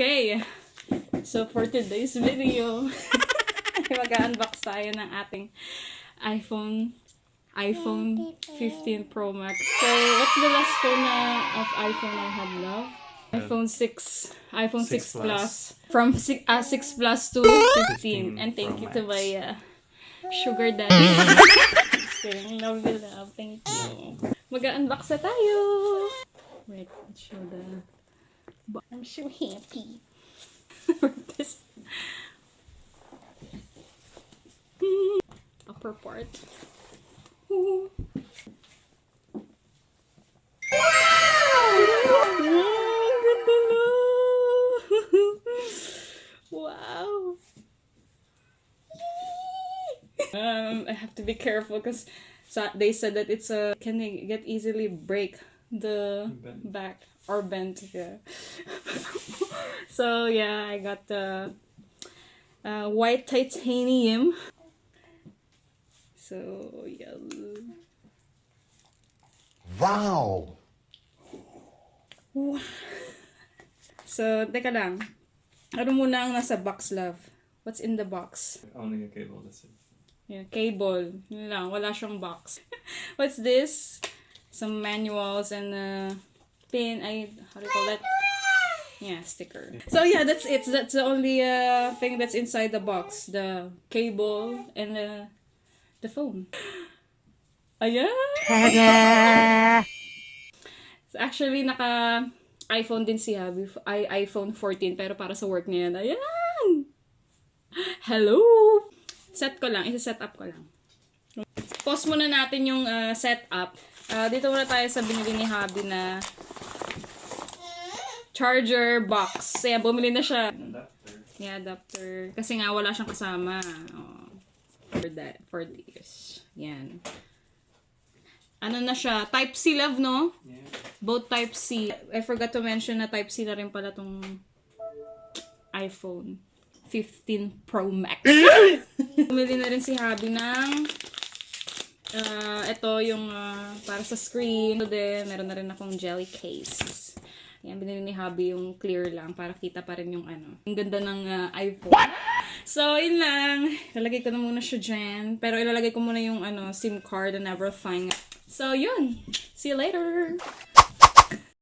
Okay, so for today's video, mag-unbox tayo ng ating iPhone 15 Pro Max. So, what's the last phone of iPhone I had, love? iPhone 6 Plus. From 6 Plus to 15. And thank you to my sugar daddy. Just kidding. Love you, love. Thank you. Mag-unbox na tayo. Wait, let's show the... I'm so happy for this upper part. Wow! Ganda na! Wow! I have to be careful because they said that it's can get easily break the back or bent, yeah. So yeah, I got the white titanium. So yeah. Wow. So teka lang. Ano muna ang nasa box, love? What's in the box? Only a cable, that's it. Yeah, cable. Yun lang, wala siyang box. What's this? Some manuals and pin, how do you call that? Yeah, sticker. So yeah, that's it. That's the only thing that's inside the box. The cable and the phone. Ayan! So actually, naka iPhone din siya. iPhone 14, pero para sa work niya. Ayan! Hello! Set ko lang. Isa-set up ko lang. Pause muna natin yung setup. Dito muna tayo sa binili ni Habi na charger box. Kaya bumili na siya. Adapter. Yeah, adapter. Kasi nga wala siyang kasama. Oh, for this. Yan. Ano na siya? Type-C, love, no? Yeah. Both Type-C. I forgot to mention na Type-C na rin pala tong iPhone 15 Pro Max. Bumili na rin si Habi ng ito yung para sa screen. So then, meron na rin akong jelly case. Yan, binili ni Habi yung clear lang para kita pa rin yung yung ganda ng iPhone. What? So, yun lang. Ilalagay ko na muna siya dyan. Pero ilalagay ko muna yung SIM card and everything. So, yun. See you later!